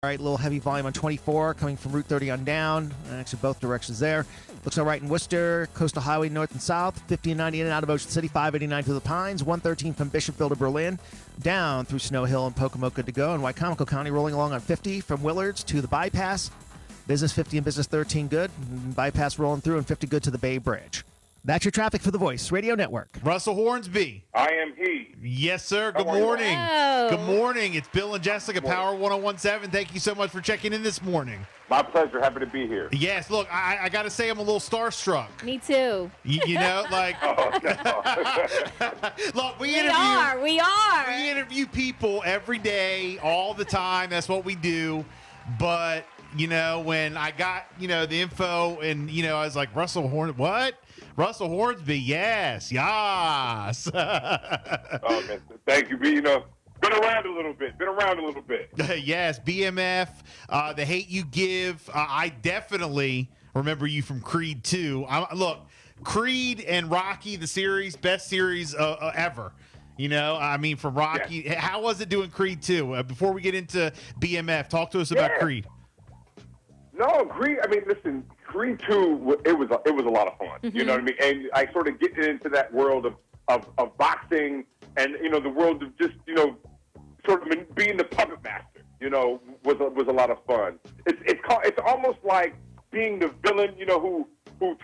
All right, a little heavy volume on 24 coming from Route 30 on down. Actually, both directions there. Looks all right in Worcester, Coastal Highway north and south, 50 and 90 in and out of Ocean City, 589 through the Pines, 113 from Bishopville to Berlin, down through Snow Hill and Pocomoke, good to go. And Wycomico County rolling along on 50 from Willards to the Bypass. Business 50 and Business 13 good. Bypass rolling through and 50 good to the Bay Bridge. That's your traffic for the Voice Radio Network. Russell Hornsby. I am he. Yes, sir. Good morning. Good morning. It's Bill and Jessica, Power 1017. Thank you so much for checking in this morning. My pleasure. Happy to be here. Yes, look, I got to say I'm a little starstruck. Me too. You know, like, look, we interview people every day, all the time. That's what we do. But, you know, when I got, you know, the info and, you know, I was like, Russell Hornsby, yes. Oh, man, thank you. You know, been around a little bit. Yes, BMF, The Hate You Give. I definitely remember you from Creed 2. Look, Creed and Rocky, the series, best series ever. You know, I mean, from Rocky. Yeah. How was it doing Creed 2? Before we get into BMF, talk to us about Creed. No, Creed. I mean, listen, Creed 2. It was a lot of fun. Mm-hmm. You know what I mean? And I sort of get into that world of boxing, and you know, the world of just, you know, sort of being the puppet master. You know, was a lot of fun. It's almost like being the villain. You know, who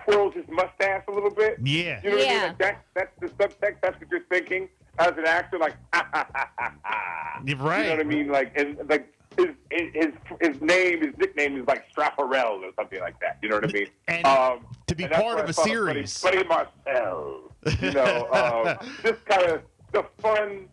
twirls his mustache a little bit. Yeah. You know what I mean? Like that's the subtext. That's what you're thinking as an actor. Like, Right. You know what I mean? Like, and like. His nickname is like Strapparel or something like that. You know what I mean? And to be part of a series. Buddy Marcel. You know, just kind of the fun,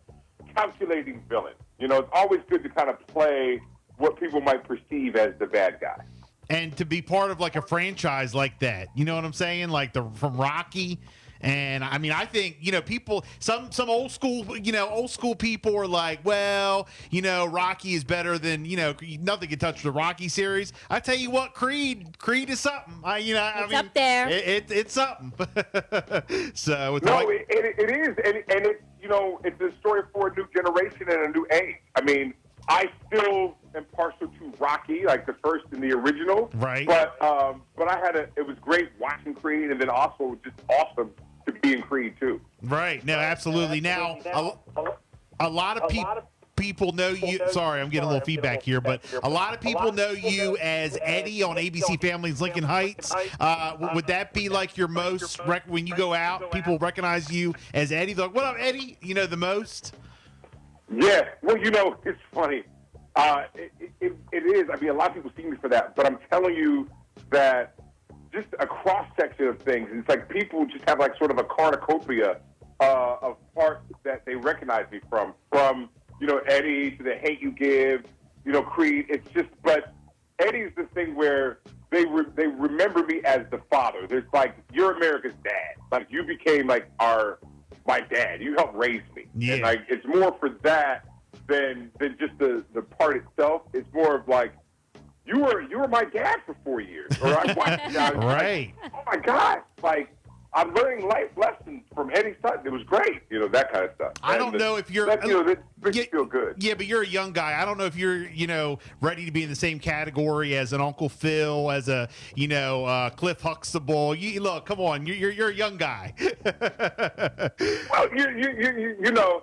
calculating villain. You know, it's always good to kind of play what people might perceive as the bad guy. And to be part of like a franchise like that. You know what I'm saying? Like from Rocky. And I mean, I think, you know, people, some old school people are like, well, you know, Rocky is better than, you know, nothing can touch the Rocky series. I tell you what, Creed is something. It's up there. It's something. So it is, and it's, you know, it's a story for a new generation and a new age. I mean, I still am partial to Rocky, like the first and the original. Right. But it was great watching Creed, and then also just awesome to be in Creed too. Right. No, absolutely. Now, a lot of people know you. Sorry, I'm getting a little feedback here, but a lot of people know you as Eddie on ABC Family's Lincoln Heights. Would that be like your most, when you go out, people recognize you as Eddie? They're like, what up, Eddie? You know, the most? Yeah. Well, you know, it's funny. It is. I mean, a lot of people see me for that, but I'm telling you that just a cross-section of things. It's like people just have like sort of a cornucopia of parts that they recognize me from, you know, Eddie to The Hate You Give, you know, Creed. It's just, but Eddie's the thing where they remember me as the father. There's like, you're America's dad. Like, you became like my dad. You helped raise me. Yeah. And like, it's more for that than just the part itself. It's more of like, you were my dad for 4 years, or I watched you. Right. Like, oh my God! Like, I'm learning life lessons from Eddie Sutton. It was great, you know, that kind of stuff. I don't know if you're, that, you know, that makes you feel good. Yeah, but you're a young guy. I don't know if you're, you know, ready to be in the same category as an Uncle Phil, as a, you know, Cliff Huxtable. Look, come on, you're a young guy. Well, you know.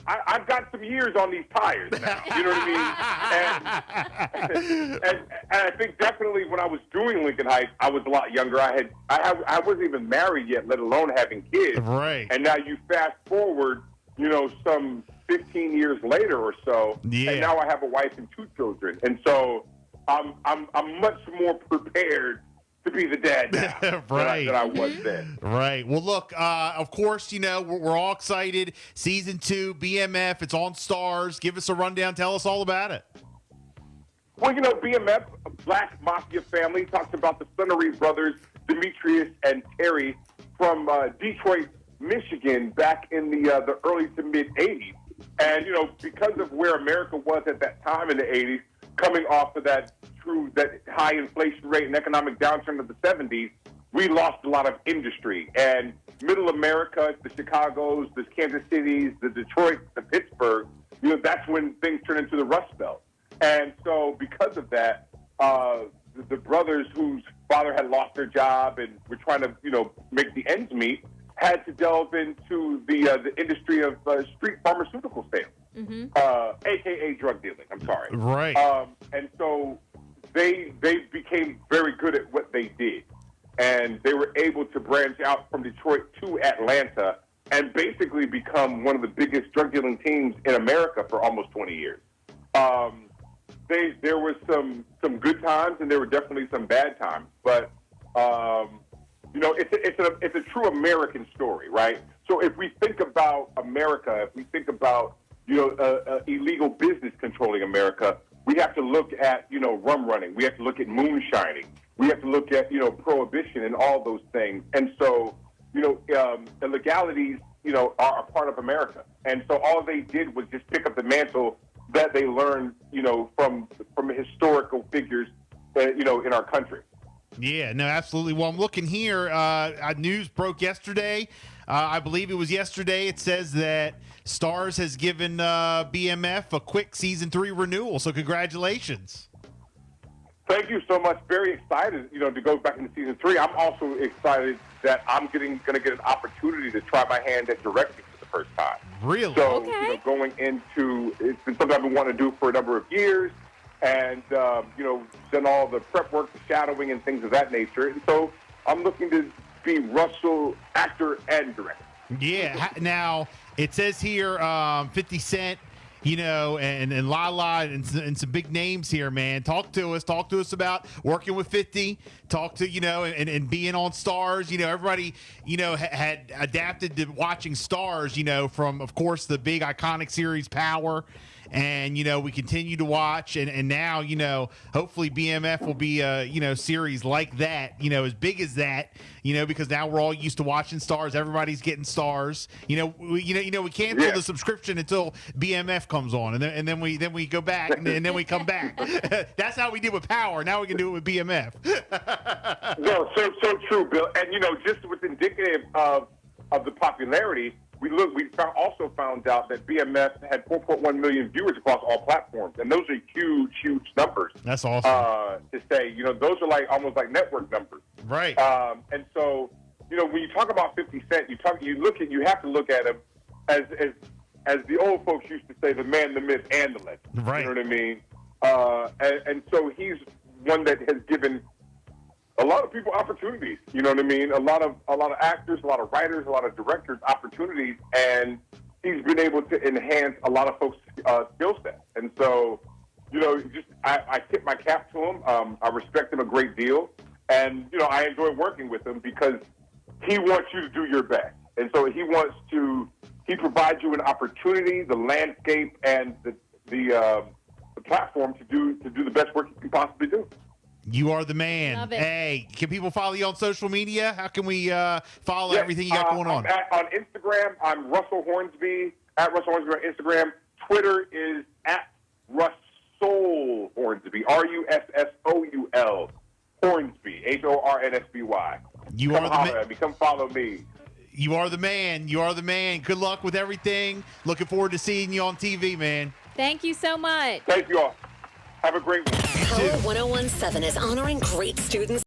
I've got some years on these tires now. You know what I mean? And I think definitely when I was doing Lincoln Heights, I was a lot younger. I wasn't even married yet, let alone having kids. Right. And now you fast forward, you know, some 15 years later or so, and now I have a wife and 2 children, and so I'm much more prepared to be the dad now right. than I was then. Right. Well, look, of course, you know, we're all excited. Season 2, BMF, it's on Starz. Give us a rundown. Tell us all about it. Well, you know, BMF, a black mafia family, talks about the Sunnery brothers, Demetrius and Terry, from Detroit, Michigan, back in the early to mid-'80s. And, you know, because of where America was at that time in the 80s, coming off of that high inflation rate and economic downturn of the 70s, we lost a lot of industry. And middle America, the Chicagos, the Kansas Cities, the Detroit, the Pittsburgh, you know, that's when things turned into the Rust Belt. And so because of that, the brothers whose father had lost their job and were trying to, make the ends meet, had to delve into the industry of street pharmaceutical sales, a.k.a. drug dealing. I'm sorry. Right. And so they became very good at what they did. And they were able to branch out from Detroit to Atlanta and basically become one of the biggest drug dealing teams in America for almost 20 years. There was some good times and there were definitely some bad times, but it's a true American story, right? So if we think about America, if we think about illegal business controlling America, we have to look at rum running, we have to look at moonshining, we have to look at prohibition and all those things, and so illegalities are a part of America, and so all they did was just pick up the mantle that they learned, from historical figures, in our country. Yeah, no, absolutely. Well, I'm looking here. News broke yesterday. I believe it was yesterday. It says that Starz has given BMF a quick season 3 renewal. So congratulations. Thank you so much. Very excited, to go back into season 3. I'm also excited that I'm going to get an opportunity to try my hand at directing for the first time. Really? So, okay. Going into, it's been something I've been wanting to do for a number of years, and, done all the prep work, the shadowing, and things of that nature. And so I'm looking to be Russell, actor and director. Yeah. Now, it says here 50 Cent, and Lala and some big names here, man. Talk to us about working with 50. Talk to, and being on Starz. Everybody, had adapted to watching Starz, from, of course, the big iconic series Power. And, we continue to watch. And now, hopefully BMF will be a, series like that, as big as that, because now we're all used to watching Starz. Everybody's getting Starz. We cancel the subscription until BMF comes on. And then we go back and then we come back. That's how we did with Power. Now we can do it with BMF. No, so true, Bill. And, just with indicative of the popularity, we also found out that BMF had 4.1 million viewers across all platforms, and those are huge, huge numbers. That's awesome. To say, those are almost like network numbers, right? And so, when you talk about 50 Cent, you have to look at him as the old folks used to say, the man, the myth, and the legend. Right. You know what I mean? And so he's one that has given a lot of people opportunities, you know what I mean? A lot of actors, a lot of writers, a lot of directors opportunities, and he's been able to enhance a lot of folks' skill set. And so, I tip my cap to him. I respect him a great deal, and I enjoy working with him because he wants you to do your best, and so he provides you an opportunity, the landscape, and the platform to do the best work you can possibly do. You are the man. Love it. Hey, can people follow you on social media? How can we follow everything you got going on? On Instagram, I'm Russell Hornsby, at Russell Hornsby on Instagram. Twitter is at Russell Hornsby, Russoul Hornsby, Hornsby. You are the man. Come follow me. You are the man. You are the man. Good luck with everything. Looking forward to seeing you on TV, man. Thank you so much. Thank you all. Have a great one. Power 1017 is honoring great students.